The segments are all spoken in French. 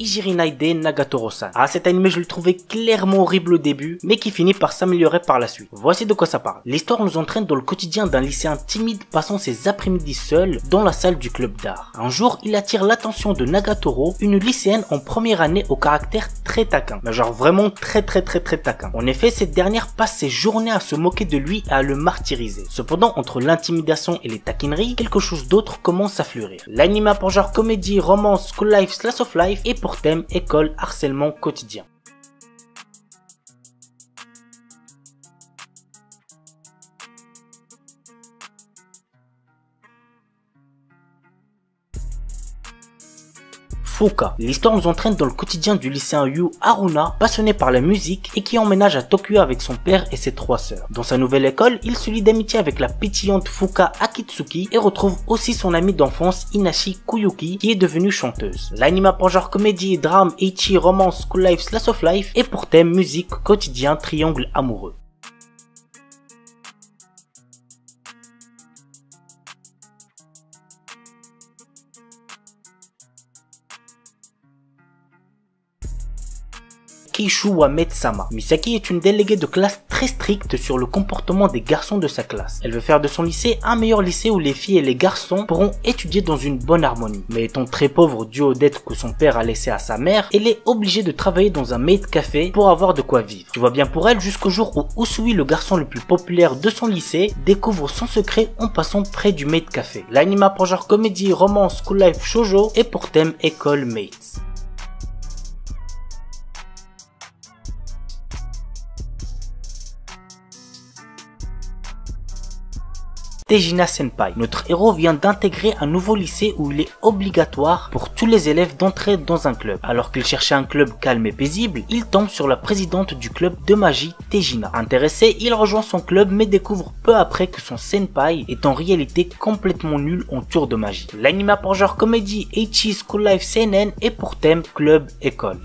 Ijirinaide Nagatoro-san. Ah, cet anime je le trouvais clairement horrible au début, mais qui finit par s'améliorer par la suite. Voici de quoi ça parle. L'histoire nous entraîne dans le quotidien d'un lycéen timide passant ses après-midi seul dans la salle du club d'art. Un jour, il attire l'attention de Nagatoro, une lycéenne en première année au caractère très taquin. Mais genre vraiment très taquin. En effet, cette dernière passe ses journées à se moquer de lui et à le martyriser. Cependant, entre l'intimidation et les taquineries, quelque chose d'autre commence à fleurir. L'anime a pour genre comédie, romance, school life, slice of life et pour thème école, harcèlement quotidien. Fuka. L'histoire nous entraîne dans le quotidien du lycéen Yu Haruna, passionné par la musique et qui emménage à Tokyo avec son père et ses 3 sœurs. Dans sa nouvelle école, il se lie d'amitié avec la pétillante Fuka Akitsuki et retrouve aussi son amie d'enfance Inashi Kuyuki qui est devenue chanteuse. L'anime a pour genre comédie, drame, ecchi, romance, school life, slice of life et pour thème musique, quotidien, triangle amoureux. Keishu Wamed-sama. Misaki est une déléguée de classe très stricte sur le comportement des garçons de sa classe. Elle veut faire de son lycée un meilleur lycée où les filles et les garçons pourront étudier dans une bonne harmonie. Mais étant très pauvre dû aux dettes que son père a laissées à sa mère, elle est obligée de travailler dans un maid café pour avoir de quoi vivre. Tu vois bien pour elle jusqu'au jour où Usui, le garçon le plus populaire de son lycée, découvre son secret en passant près du maid café. L'anime a pour genre comédie, romance, school life, shoujo et pour thème école mates. Tejina Senpai. Notre héros vient d'intégrer un nouveau lycée où il est obligatoire pour tous les élèves d'entrer dans un club. Alors qu'il cherchait un club calme et paisible, il tombe sur la présidente du club de magie, Tejina. Intéressé, il rejoint son club mais découvre peu après que son senpai est en réalité complètement nul en tour de magie. L'anime a pour genre comédie, ecchi, school life, seinen et pour thème club école.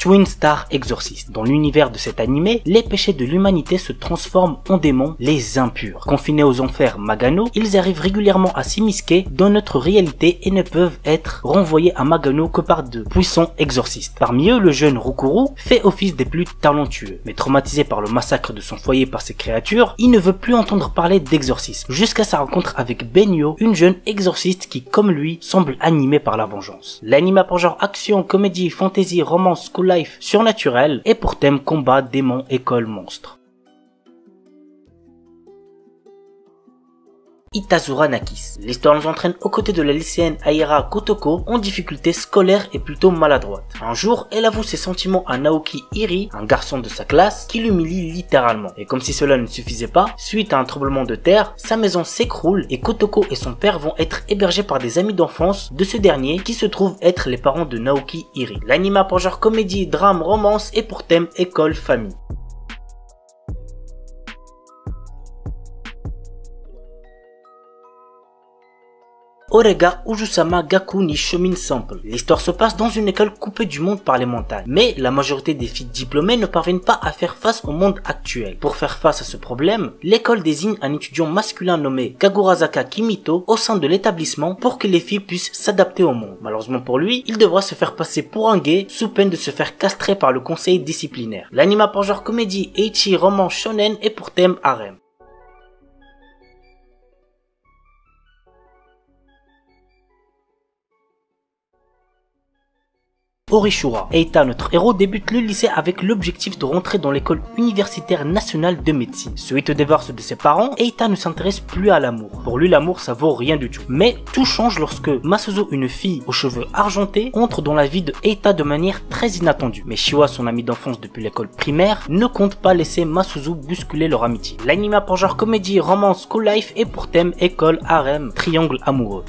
Twin Star Exorcist. Dans l'univers de cet animé, les péchés de l'humanité se transforment en démons, les impurs. Confinés aux enfers Magano, ils arrivent régulièrement à s'immiscer dans notre réalité et ne peuvent être renvoyés à Magano que par de puissants exorcistes. Parmi eux, le jeune Rukuru fait office des plus talentueux. Mais traumatisé par le massacre de son foyer par ces créatures, il ne veut plus entendre parler d'exorcisme, jusqu'à sa rencontre avec Benyo, une jeune exorciste qui, comme lui, semble animée par la vengeance. L'anime a pour genre action, comédie, fantasy, romance, school life, surnaturel et pour thème combat, démon, école, monstre. Itazura Nakis. L'histoire nous entraîne aux côtés de la lycéenne Aira Kotoko en difficulté scolaire et plutôt maladroite. Un jour, elle avoue ses sentiments à Naoki Iri, un garçon de sa classe, qui l'humilie littéralement. Et comme si cela ne suffisait pas, suite à un tremblement de terre, sa maison s'écroule et Kotoko et son père vont être hébergés par des amis d'enfance de ce dernier qui se trouvent être les parents de Naoki Iri. L'anime a pour genre comédie, drame, romance et pour thème école, famille. Orega Ujusama Gaku ni Shomin Sample. L'histoire se passe dans une école coupée du monde par les montagnes. Mais la majorité des filles diplômées ne parviennent pas à faire face au monde actuel. Pour faire face à ce problème, l'école désigne un étudiant masculin nommé Kagurazaka Kimito au sein de l'établissement pour que les filles puissent s'adapter au monde. Malheureusement pour lui, il devra se faire passer pour un gay sous peine de se faire castrer par le conseil disciplinaire. L'anime a pour genre comédie, ecchi, roman, shonen et pour thème harem. Orishura. Eita, notre héros, débute le lycée avec l'objectif de rentrer dans l'école universitaire nationale de médecine. Suite au divorce de ses parents, Eita ne s'intéresse plus à l'amour. Pour lui, l'amour, ça vaut rien du tout. Mais tout change lorsque Masuzo, une fille aux cheveux argentés, entre dans la vie de Eita de manière très inattendue. Mais Shiwa, son ami d'enfance depuis l'école primaire, ne compte pas laisser Masuzo bousculer leur amitié. L'anime a pour genre comédie, romance, school life et pour thème école, harem, triangle amoureux.